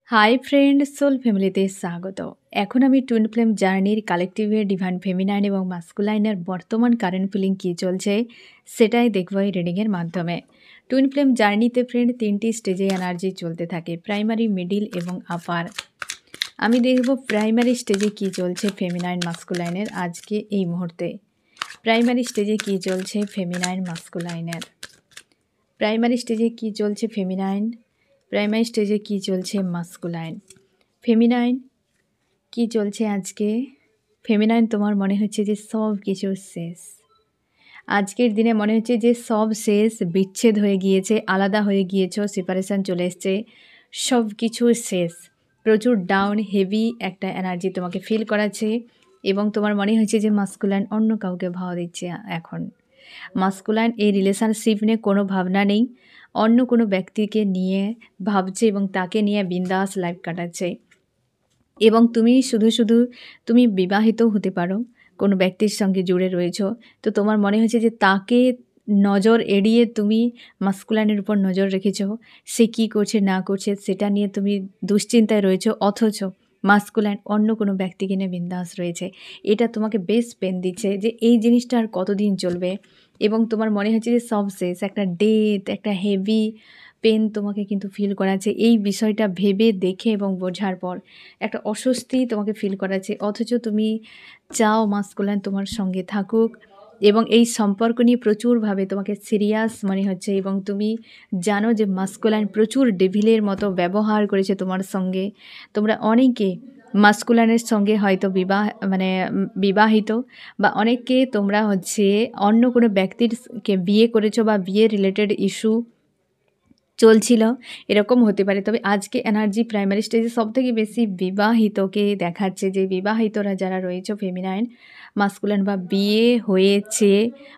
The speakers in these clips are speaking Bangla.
হাই ফ্রেন্ড, সোল ফ্যামিলিতে স্বাগত। এখন আমি টুইন ফ্লেম জার্নির কালেকটিভের ডিভাইন ফেমিনাইন এবং মাস্কুলাইনের বর্তমান কারেন্ট ফিলিং কী চলছে সেটাই দেখব এই রিডিংয়ের মাধ্যমে। টুইন ফ্লেম জার্নিতে ফ্রেন্ড 3টি স্টেজে এনার্জি চলতে থাকে, প্রাইমারি, মিডিল এবং আপার। আমি দেখব প্রাইমারি স্টেজে কী চলছে ফেমিনাইন মাস্কুলাইনের আজকে এই মুহূর্তে। প্রাইমারি স্টেজে কী চলছে ফেমিনাইন মাস্কুলাইনের, প্রাইমারি স্টেজে কী চলছে ফেমিনাইন, প্রাইমারি স্টেজে কী চলছে মাস্কুলাইন। ফেমিনাইন কী চলছে আজকে? ফেমিনাইন তোমার মনে হচ্ছে যে সব কিছু শেষ। আজকের দিনে মনে হচ্ছে যে সব শেষ, বিচ্ছেদ হয়ে গিয়েছে, আলাদা হয়ে গিয়েছো, সেপারেশান চলে এসছে, সব কিছু শেষ। প্রচুর ডাউন, হেভি একটা এনার্জি তোমাকে ফিল করাচ্ছে এবং তোমার মনে হচ্ছে যে মাস্কুলাইন অন্য কাউকে ভাও দিচ্ছে এখন। মাস্কুলাইন এই রিলেশনশিপ নিয়ে কোনো ভাবনা নেই, অন্য কোনো ব্যক্তিকে নিয়ে ভাবছে এবং তাকে নিয়ে বিন্দাস লাইফ কাটাচ্ছে। এবং তুমি শুধু তুমি বিবাহিত হতে পারো, কোনো ব্যক্তির সঙ্গে জুড়ে রয়েছো, তো তোমার মনে হচ্ছে যে তাকে নজর এড়িয়ে তুমি মাস্কুলাইনের উপর নজর রেখেছো, সে কী করছে না করছে সেটা নিয়ে তুমি দুশ্চিন্তায় রয়েছো, অথচ মাস্কুলাইন অন্য কোনো ব্যক্তিকে নিয়ে বিন্দাস রয়েছে। এটা তোমাকে বেশ পেন দিচ্ছে যে এই জিনিসটা আর কতদিন চলবে এবং তোমার মনে হচ্ছে যে সব শেষ। একটা ডেথ, একটা হেভি পেন তোমাকে কিন্তু ফিল করাচ্ছে এই বিষয়টা ভেবে দেখে এবং বোঝার পর। একটা অস্বস্তি তোমাকে ফিল করাচ্ছে, অথচ তুমি চাও মাস্কুলাইন তোমার সঙ্গে থাকুক এবং এই সম্পর্ক নিয়ে প্রচুরভাবে তোমাকে সিরিয়াস মনে হচ্ছে এবং তুমি জানো যে মাস্কুলাইন প্রচুর ডেভিলের মতো ব্যবহার করেছে তোমার সঙ্গে। তোমরা অনেকে মাস্কুলাইনের সঙ্গে হয়তো বিবাহিত বা অনেকে তোমরা অন্য কোনো ব্যক্তিরকে বিয়ে করেছো বা বিয়ে রিলেটেড ইস্যু চলছিল, এরকম হতে পারে। তবে আজকে এনার্জি প্রাইমারি স্টেজে সবথেকে বেশি বিবাহিতকে দেখাচ্ছে, যে বিবাহিতরা যারা রয়েছে ফেমিনাইন মাস্কুলাইন বা বিয়ে হয়েছে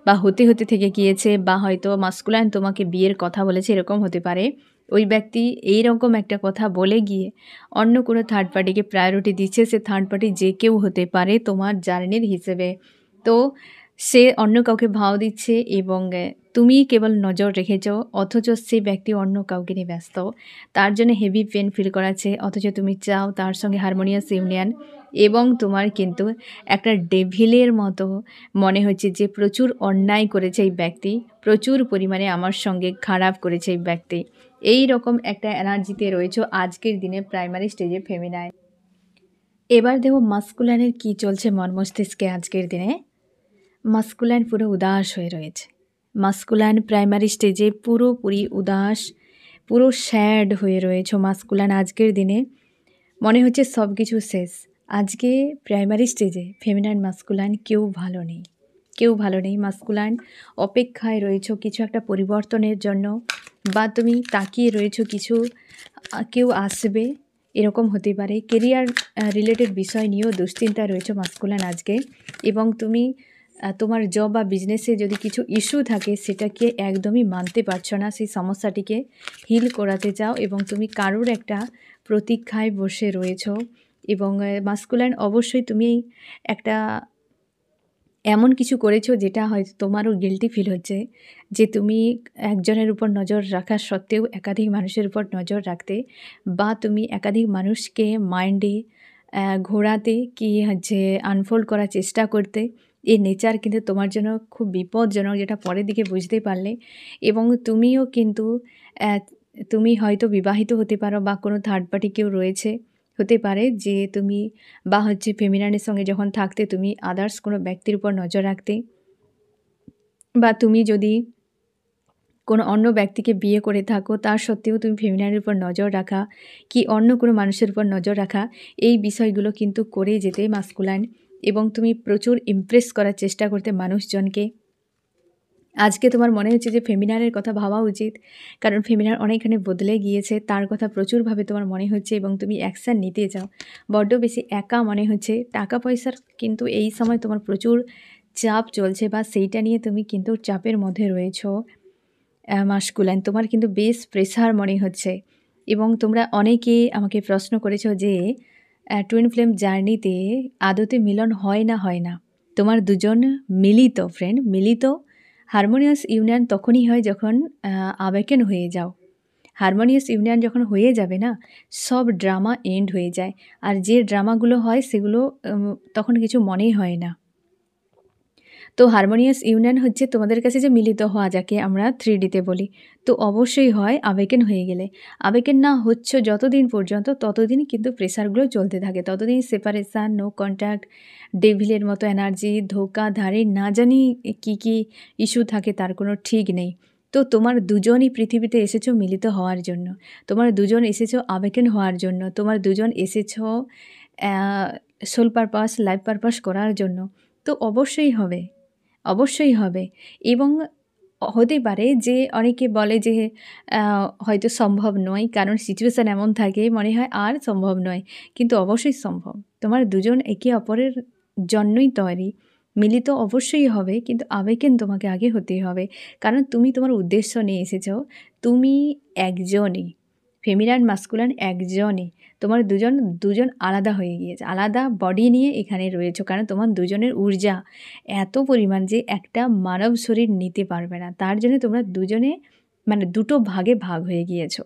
বা হতে থেকে গিয়েছে বা হয়তো মাস্কুলাইন তোমাকে বিয়ের কথা বলেছে, এরকম হতে পারে। ওই ব্যক্তি এইরকম একটা কথা বলে গিয়ে অন্য কোনো থার্ড পার্টিকে প্রায়োরিটি দিচ্ছে, সে থার্ড পার্টি যে কেউ হতে পারে তোমার জার্নির হিসেবে। তো সে অন্য কাউকে ভাও দিচ্ছে এবং তুমি কেবল নজর রেখেছ, অথচ সে ব্যক্তি অন্য কাউকে নিয়ে ব্যস্ত, তার জন্য হেভি পেন ফিল করাচ্ছে, অথচ তুমি চাও তার সঙ্গে হারমোনিয়াস ইউনিয়ন। এবং তোমার কিন্তু একটা ডেভিলের মতো মনে হচ্ছে যে প্রচুর অন্যায় করেছে এই ব্যক্তি, প্রচুর পরিমাণে আমার সঙ্গে খারাপ করেছে এই ব্যক্তি। এই রকম একটা এনার্জিতে রয়েছে আজকের দিনে প্রাইমারি স্টেজে ফেমিনাইন। এবার দেখো মাস্কুলাইনের কী চলছে মন মস্তিষ্কে আজকের দিনে। মাস্কুলাইন পুরো উদাস হয়ে রয়েছে। মাস্কুলাইন প্রাইমারি স্টেজে পুরোপুরি উদাস, পুরো স্যাড হয়ে রয়েছে মাস্কুলাইন আজকের দিনে। মনে হচ্ছে সব কিছু শেষ। আজকে প্রাইমারি স্টেজে ফেমিনাইন মাস্কুলাইন কেউ ভালো নেই, কেউ ভালো নেই। মাস্কুলাইন অপেক্ষায় রয়েছে কিছু একটা পরিবর্তনের জন্য, বা তুমি তাকিয়ে রয়েছে কিছু কেউ আসবে, এরকম হতে পারে। কেরিয়ার রিলেটেড বিষয় নিয়েও দুশ্চিন্তায় রয়েছে মাস্কুলাইন আজকে। এবং তুমি তোমার জব বা বিজনেসে যদি কিছু ইস্যু থাকে সেটাকে একদমই মানতে পারছো না, সেই সমস্যাটিকে হিল করাতে চাও এবং তুমি কারোর একটা প্রতীক্ষায় বসে রয়েছো। এবং মাস্কুলাইন অবশ্যই তুমি একটা এমন কিছু করেছো যেটা হয়তো তোমারও গিল্টি ফিল হচ্ছে, যে তুমি একজনের উপর নজর রাখা সত্ত্বেও একাধিক মানুষের উপর নজর রাখতে, বা তুমি একাধিক মানুষকে মাইন্ডে ঘোরাতে কি আনফোল্ড করার চেষ্টা করতে। এই নেচার কিন্তু তোমার জন্য খুব বিপজ্জনক, যেটা পরের দিকে বুঝতে পারলে। এবং তুমিও কিন্তু তুমি হয়তো বিবাহিত হতে পারো বা কোনো থার্ড পার্টি কেউ রয়েছে, হতে পারে যে তুমি বা ফেমিনাইনের সঙ্গে যখন থাকতে তুমি আদার্স কোনো ব্যক্তির উপর নজর রাখতে, বা তুমি যদি কোনো অন্য ব্যক্তিকে বিয়ে করে থাকো তার সত্ত্বেও তুমি ফেমিনাইনের উপর নজর রাখা কি অন্য কোনো মানুষের উপর নজর রাখা, এই বিষয়গুলো কিন্তু করে যেতে মাস্কুলাইন। এবং তুমি প্রচুর ইমপ্রেস করার চেষ্টা করতে মানুষজনকে। আজকে তোমার মনে হচ্ছে যে ফেমিনাইনের কথা ভাবা উচিত, কারণ ফেমিনাইন অনেকখানি বদলে গিয়েছে, তার কথা প্রচুরভাবে তোমার মনে হচ্ছে এবং তুমি অ্যাকশান নিতে চাও। বড্ড বেশি একা মনে হচ্ছে, টাকা পয়সার কিন্তু এই সময় তোমার প্রচুর চাপ চলছে, বা সেইটা নিয়ে তুমি কিন্তু চাপের মধ্যে রয়েছো মাস্কুলাইন। তোমার কিন্তু বেশ প্রেশার মনে হচ্ছে। এবং তোমরা অনেকে আমাকে প্রশ্ন করেছো যে টুইন ফ্লেম জার্নিতে আদতে মিলন হয় না। তোমার দুজন মিলিত হারমোনিয়াস ইউনিয়ন তখনই হয় যখন আবেকেন হয়ে যাও। হারমোনিয়াস ইউনিয়ন যখন হয়ে যাবে না, সব ড্রামা এন্ড হয়ে যায়। আর যে ড্রামাগুলো হয় সেগুলো তখন কিছু মনেই হয় না। তো হারমোনিয়াস ইউনিয়ন হচ্ছে তোমাদের কাছে যে মিলিত হওয়া, যাকে আমরা 3Dতে বলি। তো অবশ্যই হয় আবেকেন হয়ে গেলে। আবেকেন না হচ্ছে যতদিন পর্যন্ত, ততদিন কিন্তু প্রেশারগুলো চলতে থাকে। ততদিন সেপারেশন, নো কন্ট্যাক্ট, ডেভিলের মতো এনার্জি, ধোঁকাধাড়ি, না জানি কী ইস্যু থাকে তার কোনো ঠিক নেই। তো তোমার দুজনই পৃথিবীতে এসেছো মিলিত হওয়ার জন্য। তোমার দুজন এসেছো আবেকেন হওয়ার জন্য। তোমার দুজন এসেছো সোল পারপাস, লাইফ পারপাস করার জন্য। তো অবশ্যই হবে। অবশ্যই হবে। এবং হতে পারে যে অনেকে বলে যে হয়তো সম্ভব নয়, কারণ সিচুয়েশান এমন থাকে মনে হয় আর সম্ভব নয়, কিন্তু অবশ্যই সম্ভব। তোমার দুজন একে অপরের জন্যই তৈরি। মিলিত অবশ্যই হবে, কিন্তু আবেগেন তোমাকে আগে হতেই হবে, কারণ তুমি তোমার উদ্দেশ্য নিয়ে এসেছো। তুমি একজনই, ফেমিনাইন মাস্কুলাইন একজনই। তোমার দুজন আলাদা হয়ে গিয়েছে, আলাদা বডি নিয়ে এখানে রয়েছো, কারণ তোমার দুজনের ঊর্জা এত পরিমাণ যে একটা মানব শরীর নিতে পারবে না। তার জন্য তোমরা দুজনে মানে দুটো ভাগে ভাগ হয়ে গিয়েছো।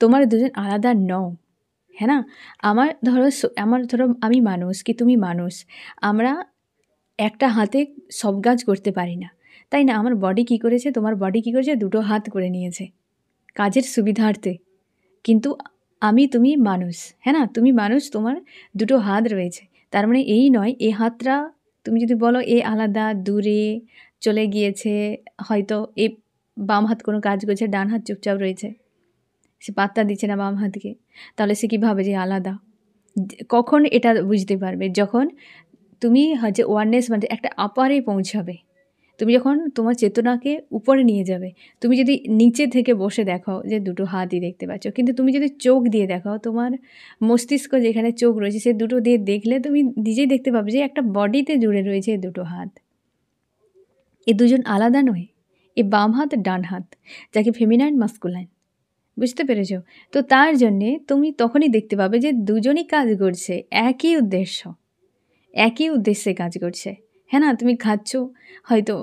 তোমার দুজন আলাদা নও, হ্যাঁ না? আমার ধরো আমি মানুষ, কি তুমি মানুষ। আমরা একটা হাতে সব কাজ করতে পারি না, তাই না? আমার বডি কী করেছে, তোমার বডি কী করেছে, দুটো হাত করে নিয়েছে কাজের সুবিধার্থে। কিন্তু তুমি মানুষ, হ্যাঁ না? তুমি মানুষ, তোমার দুটো হাত রয়েছে। তার মানে এই নয় এ হাতটা, তুমি যদি বলো এ আলাদা, দূরে চলে গিয়েছে, হয়তো এ বাম হাত কোনো কাজ করছে, ডান হাত চুপচাপ রয়েছে, সে পাত্তা দিচ্ছে না বাম হাতকে, তাহলে সে কী ভাবে যে আলাদা? কখন এটা বুঝতে পারবে? যখন তুমি যে ওয়ারনেস মানে একটা আপারে পৌঁছাবে। তুমি যখন তোমার চেতনাকে উপরে নিয়ে যাবে। তুমি যদি নিচে থেকে বসে দেখো যে দুটো হাতই দেখতে পাচ্ছ, কিন্তু তুমি যদি চোখ দিয়ে দেখো, তোমার মস্তিষ্ক যেখানে চোখ রয়েছে সে দুটো দিয়ে দেখলে তুমি নিজেই দেখতে পাবে যে একটা বডিতে জুড়ে রয়েছে এই দুটো হাত। এ দুজন আলাদা নয়। এ বাম হাত, ডান হাত, যাকে ফেমিনাইন মাস্কুলাইন। বুঝতে পেরেছ? তো তার জন্যে তুমি তখনই দেখতে পাবে যে দুজনই কাজ করছে, একই উদ্দেশ্য, একই উদ্দেশ্যে কাজ করছে, হ্যাঁ না? তুমি খাচ্ছ, হয়তো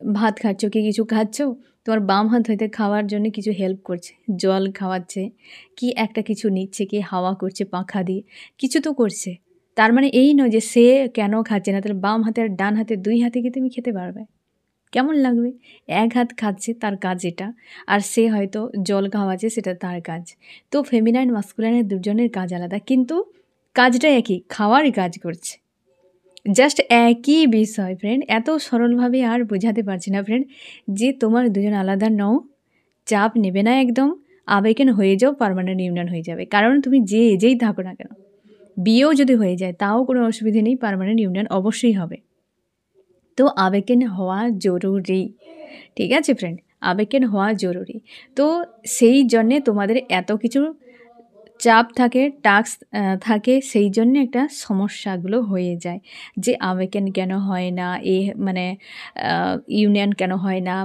ভাত খাচ্ছ কি কিছু খাচ্ছ, তোমার বাম হাত হয়তো খাওয়ার জন্য কিছু হেল্প করছে, জল খাওয়াচ্ছে, কি একটা কিছু নিচ্ছে, কি হাওয়া করছে পাখা দিয়ে, কিছু তো করছে। তার মানে এই নয় যে সে কেন খাচ্ছে না, তাহলে বাম হাতে আর ডান হাতে দুই হাতে কি তুমি খেতে পারবে? কেমন লাগবে? এক হাত খাচ্ছে, তার কাজ এটা, আর সে হয়তো জল খাওয়াচ্ছে, সেটা তার কাজ। তো ফেমিনাইন মাস্কুলাইনের দুজনের কাজ আলাদা, কিন্তু কাজটা একই, খাওয়ারই কাজ করছে। জাস্ট একই বিষয় ফ্রেন্ড। এত সরলভাবে আর বোঝাতে পারছি না ফ্রেন্ড, যে তোমার দুজন আলাদা নও। চাপ নেবে না একদম। আবেগেন হয়ে যাও, পার্মানেন্ট ইউনিয়ন হয়ে যাবে। কারণ তুমি যে এজেই থাকো না কেন, বিয়েও যদি হয়ে যায় তাও কোনো অসুবিধে নেই, পার্মানেন্ট ইউনিয়ন অবশ্যই হবে। তো আবেগেন হওয়া জরুরি, ঠিক আছে ফ্রেন্ড? আবেগেন হওয়া জরুরি। তো সেই জন্যে তোমাদের এত কিছু চাপ থাকে, টাস্ক থাকে, সেই জন্যে একটা সমস্যাগুলো হয়ে যায় যে আবেগেন কেন হয় না, মানে ইউনিয়ন কেন হয় না,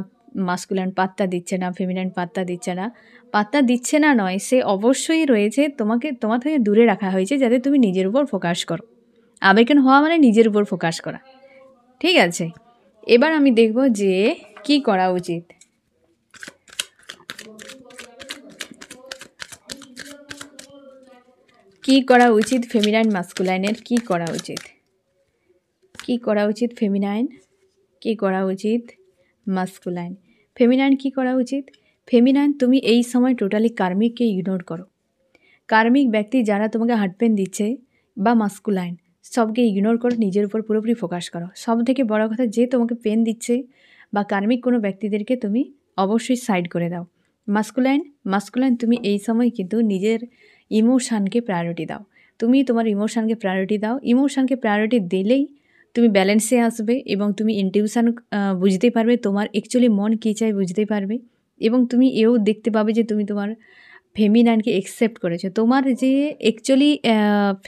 মাস্কুলাইন পাত্তা দিচ্ছে না, ফেমিনাইন পাত্তা দিচ্ছে না। পাত্তা দিচ্ছে না নয়, সে অবশ্যই রয়েছে, তোমার থেকে দূরে রাখা হয়েছে যাতে তুমি নিজের উপর ফোকাস করো। আবেগেন হওয়া মানে নিজের উপর ফোকাস করা, ঠিক আছে? এবার আমি দেখব যে কি করা উচিত। কি করা উচিত ফেমিনাইন মাস্কুলাইনের? কি করা উচিত? কি করা উচিত ফেমিনাইন? কি করা উচিত মাস্কুলাইন? ফেমিনাইন কি করা উচিত? ফেমিনাইন, তুমি এই সময় টোটালি কার্মিককে ইগনোর করো। কার্মিক ব্যক্তি যারা তোমাকে হার্ট পেন দিচ্ছে বা মাস্কুলাইন, সবকে ইগনোর করো, নিজের উপর পুরোপুরি ফোকাস করো। সব থেকে বড় কথা, যে তোমাকে পেন দিচ্ছে বা কার্মিক কোনো ব্যক্তিদেরকে তুমি অবশ্যই সাইড করে দাও। মাস্কুলাইন তুমি এই সময় কিন্তু নিজের ইমোশানকে প্রায়োরিটি দাও। তুমি তোমার ইমোশানকে প্রায়োরিটি দাও। ইমোশানকে প্রায়োরিটি দিলেই তুমি ব্যালেন্সে আসবে এবং তুমি ইনটিউশন বুঝতে পারবে, তোমার অ্যাকচুয়ালি মন কী চায় বুঝতে পারবে, এবং তুমি এও দেখতে পাবে যে তুমি তোমার ফেমিনাইনকে অ্যাকসেপ্ট করেছো। তোমার যে অ্যাকচুয়ালি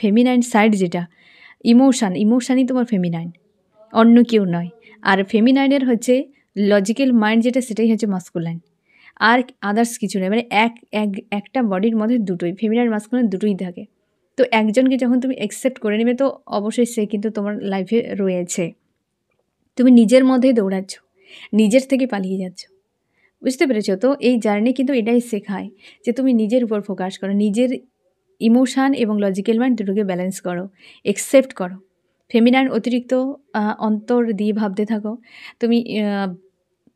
ফেমিনাইন সাইড যেটা ইমোশানই তোমার ফেমিনাইন, অন্য কেউ নয়। আর ফেমিনাইনের হচ্ছে লজিক্যাল মাইন্ড যেটা, সেটাই হচ্ছে মাস্কুলাইন, আর আদার্স কিছু নয়। মানে একটা বডির মধ্যে দুটোই, ফেমিনাইন মাস্কুলাইন দুটোই থাকে। তো একজনকে যখন তুমি অ্যাকসেপ্ট করে নেবে, তো অবশ্যই সে কিন্তু তোমার লাইফে রয়েছে। তুমি নিজের মধ্যেই দৌড়াচ্ছ, নিজের থেকে পালিয়ে যাচ্ছ, বুঝতে পেরেছো তো? এই জার্নি কিন্তু এটাই শেখায় যে তুমি নিজের উপর ফোকাস করো, নিজের ইমোশান এবং লজিক্যাল মাইন্ড দুটোকে ব্যালেন্স করো, একসেপ্ট করো। ফেমিনাইন অতিরিক্ত অন্তর দিয়ে ভাবতে থাকো। তুমি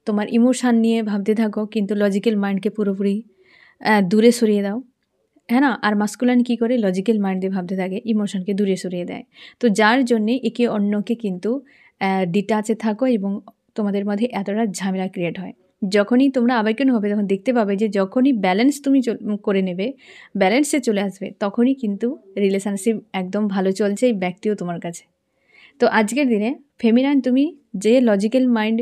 তোমার ইমোশান নিয়ে ভাবতে থাকো, কিন্তু লজিক্যাল মাইন্ডকে পুরোপুরি দূরে সরিয়ে দাও। হ্যাঁ না? আর মাস্কুলাইন কী করে? লজিক্যাল মাইন্ড দিয়ে ভাবতে থাকে, ইমোশনকে দূরে সরিয়ে দেয়। তো যার জন্যে একে অন্যকে কিন্তু ডিটাচে থাকো এবং তোমাদের মধ্যে এতটা ঝামেলা ক্রিয়েট হয়। যখনই তোমরা আবেগন হবে তখন দেখতে পাবে যে যখনই ব্যালেন্স তুমি করে নেবে, ব্যালেন্সে চলে আসবে, তখনই কিন্তু রিলেশনশিপ একদম ভালো চলছে, এই ব্যক্তিও তোমার কাছে। তো আজকের দিনে ফেমিনাইন তুমি যে লজিক্যাল মাইন্ড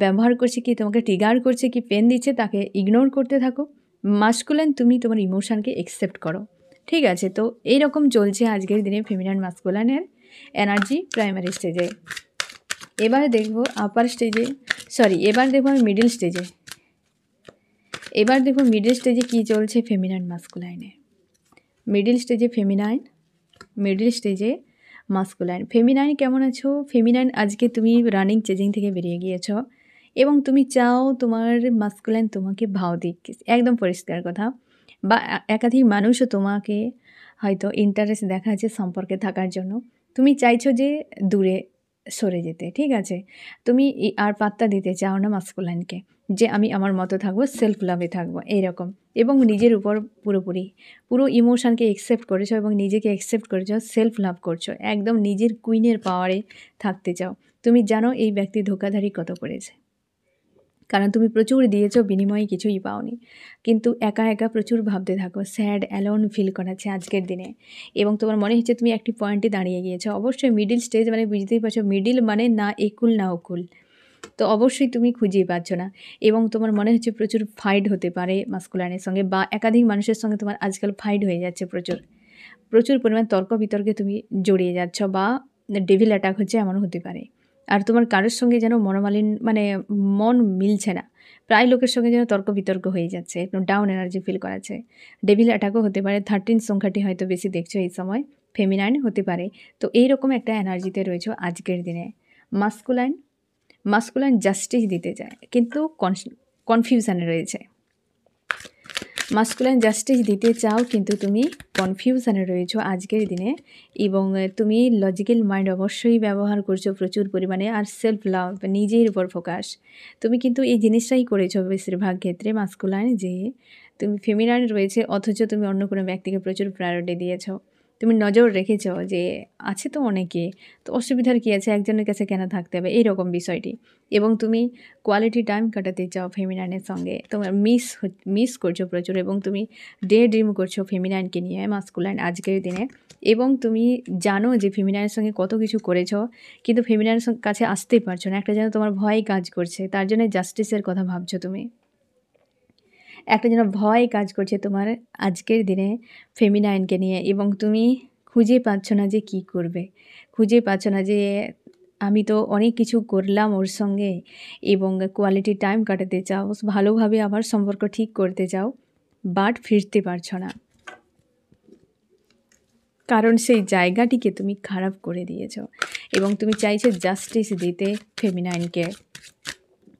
ব্যবহার করছে, কি তোমাকে ট্রিগার করছে, কি পেন দিচ্ছে, তাকে ইগনোর করতে থাকো। মাস্কুলাইন তুমি তোমার ইমোশানকে একসেপ্ট করো। ঠিক আছে? তো এইরকম চলছে আজকের দিনে ফেমিনাইন মাস্কুলাইনের এনার্জি প্রাইমারি স্টেজে। এবারে দেখব আপার স্টেজে, এবার দেখব আমি মিডল স্টেজে। এবার দেখব মিডল স্টেজে কী চলছে ফেমিনাইন মাস্কুলাইনে। মিডল স্টেজে ফেমিনাইন, মিডল স্টেজে মাস্কুলাইন। ফেমিনাইন কেমন আছো? ফেমিনাইন আজকে তুমি রানিং চেজিং থেকে বেরিয়ে গিয়েছ এবং তুমি চাও তোমার মাস্কুলাইন তোমাকে ভাও দিক, একদম পরিষ্কার কথা। বা একাধিক মানুষও তোমাকে হয়তো ইন্টারেস্ট দেখাচ্ছে সম্পর্কে থাকার জন্য, তুমি চাইছো যে দূরে সরে যেতে। ঠিক আছে? তুমি আর পাত্তা দিতে চাও না মাস্কুলাইনকে, যে আমি আমার মতো থাকবো, সেলফ লাভে থাকবো এইরকম, এবং নিজের উপর পুরো ইমোশনকে একসেপ্ট করেছো এবং নিজেকে একসেপ্ট করেছো, সেলফ লাভ করছো, একদম নিজের কুইনের পাওয়ারে থাকতে চাও। তুমি জানো এই ব্যক্তি ধোঁকাধারি কত করেছে, কারণ তুমি প্রচুর দিয়েছো, বিনিময়ে কিছুই পাওনি। কিন্তু একা একা প্রচুর ভাবতে থাকো, স্যাড অ্যালোন ফিল করাচ্ছে আজকের দিনে, এবং তোমার মনে হচ্ছে তুমি একটি পয়েন্টে দাঁড়িয়ে গিয়েছো। অবশ্যই মিডিল স্টেজ মানে বুঝতেই পারছো, মিডিল মানে না একুল না ওকুল। তো অবশ্যই তুমি খুঁজেই পাচ্ছ না, এবং তোমার মনে হচ্ছে প্রচুর ফাইট হতে পারে মাস্কুলাইনের সঙ্গে, বা একাধিক মানুষের সঙ্গে তোমার আজকাল ফাইট হয়ে যাচ্ছে, প্রচুর পরিমাণ তর্ক বিতর্কে তুমি জড়িয়ে যাচ্ছ, বা ডেভিল অ্যাটাক হচ্ছে, এমনও হতে পারে। আর তোমার কারোর সঙ্গে যেন মানে মন মিলছে না, প্রায় লোকের সঙ্গে যেন তর্ক বিতর্ক হয়ে যাচ্ছে, একটু ডাউন এনার্জি ফিল করাচ্ছে। ডেভিল অ্যাটাকও হতে পারে। 13 সংখ্যাটি হয়তো বেশি দেখছো এই সময়, ফেমিনাইন হতে পারে। তো এইরকম একটা এনার্জিতে রয়েছে আজকের দিনে। মাস্কুলাইন জাস্টিস দিতে চায়, কিন্তু কনফিউশানে রয়েছে। মাস্কুলাইন জাস্টিস দিতে চাও, কিন্তু তুমি কনফিউশানে রয়েছো আজকের দিনে, এবং তুমি লজিক্যাল মাইন্ড অবশ্যই ব্যবহার করছো প্রচুর পরিমাণে, আর সেলফ লাভ, নিজের উপর ফোকাস। তুমি কিন্তু এই জিনিসটাই করেছো বেশিরভাগ ক্ষেত্রে মাস্কুলাইন, যে তুমি ফেমিনাইন রয়েছে অথচ তুমি অন্য কোনো ব্যক্তিকে প্রচুর প্রায়োরিটি দিয়েছো। তুমি নজর রেখেছো যে আছে তো অনেকে, তো অসুবিধার কী আছে, একজনের কাছে কেন থাকতে হবে, এইরকম বিষয়টি। এবং তুমি কোয়ালিটি টাইম কাটাতে চাও ফেমিনাইনের সঙ্গে, তোমার মিস করছো প্রচুর, এবং তুমি ডে ড্রিম করছো ফেমিনাইনকে নিয়ে মাস্কুলাইন আজকের দিনে, এবং তুমি জানো যে ফেমিনাইনের সঙ্গে কত কিছু করেছো, কিন্তু ফেমিনাইনের কাছে আসতেই পারছো না। একটা যেন তোমার ভয় কাজ করছে, তার জন্য জাস্টিসের কথা ভাবছো তুমি, একটা যেন ভয় কাজ করছে তোমার আজকের দিনে ফেমিনাইনকে নিয়ে, এবং তুমি খুঁজে পাচ্ছ না যে কি করবে, খুঁজে পাচ্ছ না যে আমি তো অনেক কিছু করলাম ওর সঙ্গে, এবং কোয়ালিটি টাইম কাটাতে চাও, ভালোভাবে আবার সম্পর্ক ঠিক করতে চাও, বাট ফিরতে পারছো না, কারণ সেই জায়গাটিকে তুমি খারাপ করে দিয়েছো, এবং তুমি চাইছো জাস্টিস দিতে ফেমিনাইনকে।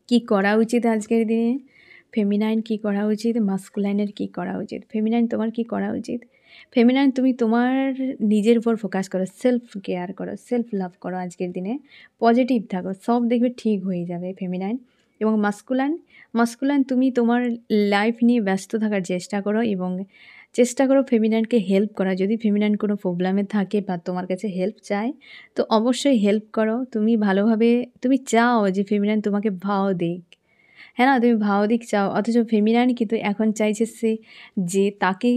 কি করা উচিত আজকের দিনে? ফেমিনাইন কী করা উচিত? মাস্কুলাইনের কী করা উচিত? ফেমিনাইন তোমার কী করা উচিত? ফেমিনাইন তুমি তোমার নিজের উপর ফোকাস করো, সেলফ কেয়ার করো, সেলফ লাভ করো আজকের দিনে, পজিটিভ থাকো, সব দেখবে ঠিক হয়ে যাবে ফেমিনাইন। এবং মাস্কুলাইন তুমি তোমার লাইফ নিয়ে ব্যস্ত থাকার চেষ্টা করো, এবং চেষ্টা করো ফেমিনাইনকে হেল্প করা। যদি ফেমিনাইন কোনো প্রবলেমে থাকে বা তোমার কাছে হেল্প চায়, তো অবশ্যই হেল্প করো। তুমি ভালোভাবে, তুমি চাও যে ফেমিনাইন তোমাকে ভাও দিক, হ্যাঁ না, তুমি ভাও দিক চাও, অথচ ফেমিনাইন কিন্তু এখন চাইছে যে তাকে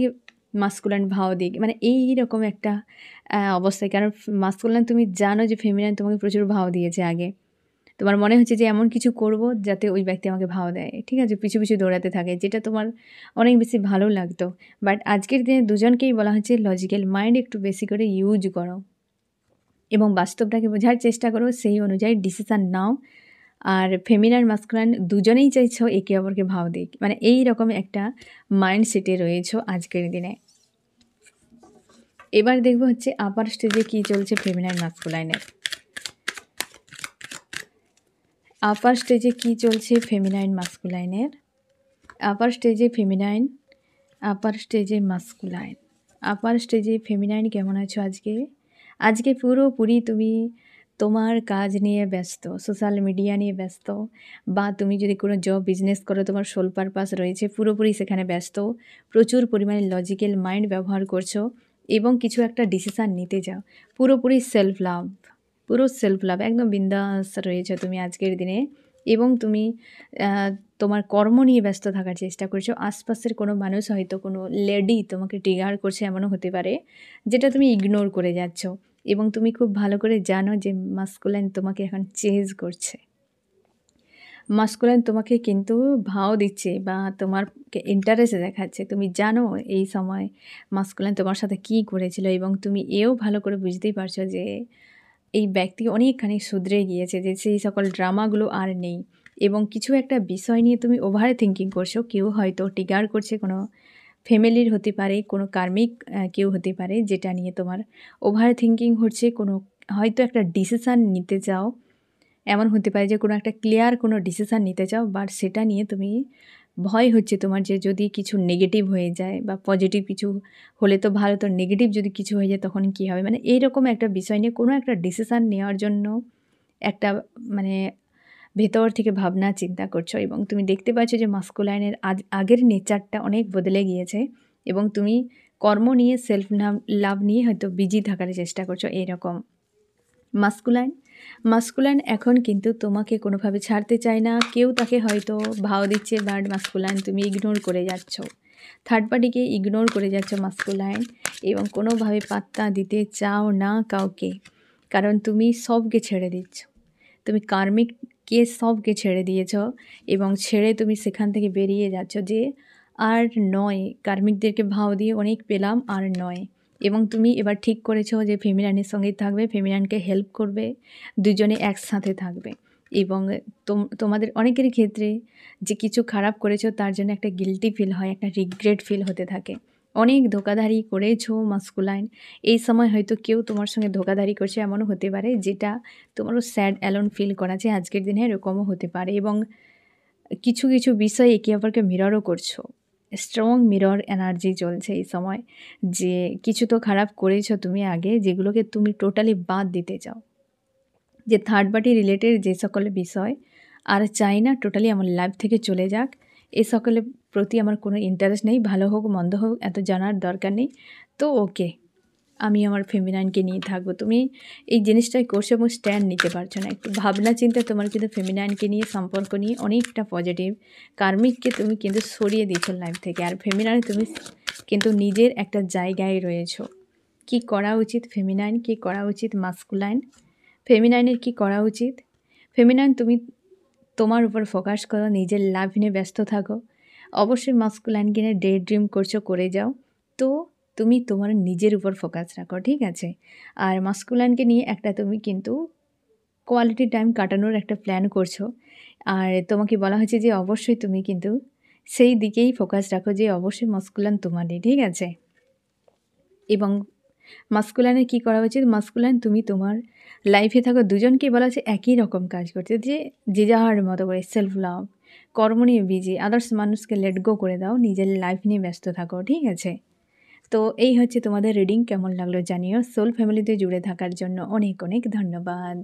মাস্কুলাইন ভাও দিক, মানে এইরকম একটা অবস্থায়। কারণ মাস্কুলাইন তুমি জানো যে ফেমিনাইন তোমাকে প্রচুর ভাও দিয়েছে আগে, তোমার মনে হচ্ছে যে এমন কিছু করব যাতে ওই ব্যক্তি আমাকে ভাও দেয়, ঠিক আছে, পিছু দৌড়াতে থাকে, যেটা তোমার অনেক বেশি ভালো লাগতো। বাট আজকের দিনে দুজনকেই বলা হচ্ছে লজিক্যাল মাইন্ড একটু বেশি করে ইউজ করো, এবং বাস্তবটাকে বোঝার চেষ্টা করো, সেই অনুযায়ী ডিসিশান নাও। আর ফেমিনাইন মাস্কুলাইন দুজনেই চাইছো একে অপরকে ভাও দিক, মানে এই রকম একটা মাইন্ডসেটে রয়েছো আজকের দিনে। এবার দেখবো হচ্ছে আপার স্টেজে কী চলছে ফেমিনাইন মাস্কুলাইনের। আপার স্টেজে কী চলছে ফেমিনাইন মাস্কুলাইনের। আপার স্টেজে ফেমিনাইন, আপার স্টেজে মাস্কুলাইন। আপার স্টেজে ফেমিনাইন কেমন আছো আজকে? আজকে পুরোপুরি তুমি তোমার কাজ নিয়ে ব্যস্ত, সোশ্যাল মিডিয়া নিয়ে ব্যস্ত, বা তুমি যদি কোনো জব বিজনেস করো তোমার সোল পারপাস রয়েছে, পুরোপুরি সেখানে ব্যস্ত। প্রচুর পরিমাণে লজিক্যাল মাইন্ড ব্যবহার করছো এবং কিছু একটা ডিসিশান নিতে যাও। পুরোপুরি সেলফ লাভ, পুরো সেলফ লাভ, একদম বিন্দাস রয়েছে তুমি আজকের দিনে। এবং তুমি তোমার কর্ম নিয়ে ব্যস্ত থাকার চেষ্টা করছো। আশপাশের কোনো মানুষ, হয়তো কোনো লেডি তোমাকে ট্রিগার করছে, এমনও হতে পারে, যেটা তুমি ইগনোর করে যাচ্ছ। এবং তুমি খুব ভালো করে জানো যে মাস্কুলাইন তোমাকে এখন চেজ করছে। মাস্কুলাইন তোমাকে কিন্তু ভাও দিচ্ছে বা তোমারকে ইন্টারেস্ট দেখাচ্ছে। তুমি জানো এই সময় মাস্কুলাইন তোমার সাথে কী করেছিল, এবং তুমি এও ভালো করে বুঝতেই পারছো যে এই ব্যক্তি অনেকখানি শুধরে গিয়েছে, যে সেই সকল ড্রামাগুলো আর নেই। এবং কিছু একটা বিষয় নিয়ে তুমি ওভার থিঙ্কিং করছো। কেউ হয়তো ট্রিগার করছে, কোনো ফ্যামিলির হতে পারে, কোনো কার্মিক কেউ হতে পারে, যেটা নিয়ে তোমার ওভার থিঙ্কিং হচ্ছে। কোনো হয়তো একটা ডিসিশান নিতে চাও, এমন হতে পারে যে কোনো একটা ক্লিয়ার কোনো ডিসিশান নিতে চাও, বাট সেটা নিয়ে তুমি ভয় হচ্ছে তোমার, যে যদি কিছু নেগেটিভ হয়ে যায় বা পজিটিভ কিছু হলে তো ভালো, তো নেগেটিভ যদি কিছু হয়ে যায় তখন কী হবে, মানে এইরকম একটা বিষয় নিয়ে কোনো একটা ডিসিশান নেওয়ার জন্য একটা মানে ভেতর থেকে ভাবনা চিন্তা করছো। এবং তুমি দেখতে পাচ্ছ যে মাস্কুলাইনের আগের নেচারটা অনেক বদলে গিয়েছে, এবং তুমি কর্ম নিয়ে সেলফ লাভ নিয়ে হয়তো বিজি থাকার চেষ্টা করছো এরকম। মাস্কুলাইন এখন কিন্তু তোমাকে কোনোভাবে ছাড়তে চায় না। কেউ তাকে হয়তো ভাও দিচ্ছে, বাট মাস্কুলাইন তুমি ইগনোর করে যাচ্ছ। থার্ড পার্টিকে ইগনোর করে যাচ্ছ মাস্কুলাইন, এবং কোনোভাবে পাত্তা দিতে চাও না কাউকে, কারণ তুমি সবকে ছেড়ে দিচ্ছ। তুমি কার্মিককে সবকে ছেড়ে দিয়েছ, এবং ছেড়ে তুমি সেখান থেকে বেরিয়ে যাচ্ছ, যে আর নয়, কার্মিকদেরকে ভাও দিয়ে অনেক পেলাম, আর নয়। এবং তুমি এবার ঠিক করেছো যে ফেমিনাইনের সঙ্গেই থাকবে, ফেমিনাইনকে হেল্প করবে, দুজনে একসাথে থাকবে। এবং তোমাদের অনেকেরই ক্ষেত্রে যে কিছু খারাপ করেছো তার জন্য একটা গিল্টি ফিল হয়, একটা রিগ্রেট ফিল হতে থাকে। অনেক ধোকাধারি করেছো মাস্কুলাইন। এই সময় হয়তো কেউ তোমার সঙ্গে ধোকাধারি করছে, এমনও হতে পারে, যেটা তোমারও স্যাড অ্যালোন ফিল করা যায় আজকের দিনে, এরকমও হতে পারে। এবং কিছু কিছু বিষয় একে অপরকে মিররও করছো। স্ট্রং মিরর এনার্জি চলছে এই সময়, যে কিছু তো খারাপ করেছো তুমি আগে, যেগুলোকে তুমি টোটালি বাদ দিতে চাও। যে থার্ড পার্টি রিলেটেড যে সকল বিষয় আর চাই না, টোটালি আমার লাইফ থেকে চলে যাক, এ সকলের প্রতি আমার কোনো ইন্টারেস্ট নেই। ভালো হোক মন্দ হোক এত জানার দরকার নেই। তো ওকে, আমি আমার ফেমিনাইনকে নিয়ে থাকবো। তুমি এই জিনিসটাই করছো এবং স্ট্যান্ড নিতে পারছো না। একটু ভাবনা চিন্তা তোমার কিন্তু ফেমিনাইনকে নিয়ে, সম্পর্ক নিয়ে অনেকটা পজিটিভ। কার্মিককে তুমি কিন্তু সরিয়ে দিয়েছো লাইফ থেকে, আর ফেমিনাইন তুমি কিন্তু নিজের একটা জায়গায় রয়েছো। কি করা উচিত ফেমিনাইন, কি করা উচিত মাস্কুলাইন? ফেমিনাইনের কি করা উচিত? ফেমিনাইন তুমি তোমার উপর ফোকাস করো, নিজের লাভ নিয়ে ব্যস্ত থাকো। অবশ্যই মাস্কুলাইনকে নিয়ে ডে ড্রিম করছো, করে যাও। তো তুমি তোমার নিজের উপর ফোকাস রাখো, ঠিক আছে? আর মাস্কুলাইনকে নিয়ে একটা তুমি কিন্তু কোয়ালিটি টাইম কাটানোর একটা প্ল্যান করছো। আর তোমাকে বলা হয়েছে যে অবশ্যই তুমি কিন্তু সেই দিকেই ফোকাস রাখো, যে অবশ্যই মাস্কুলাইন তোমারই, ঠিক আছে? এবং মাস্কুলাইনের কী করা উচিত? মাস্কুলাইন তুমি তোমার লাইফে থাকা দুজনকেই বলা হচ্ছে একই রকম কাজ করতে, যে যে যার মতো করে সেলফ লাভ, কর্ম নিয়ে বিজি, আদার্স মানুষকে লেট গো করে দাও, নিজের লাইফ নিয়ে ব্যস্ত থাকো, ঠিক আছে? তো এই হচ্ছে তোমাদের রিডিং। কেমন লাগলো জানিও। সোল ফ্যামিলিতে জুড়ে থাকার জন্য অনেক অনেক ধন্যবাদ।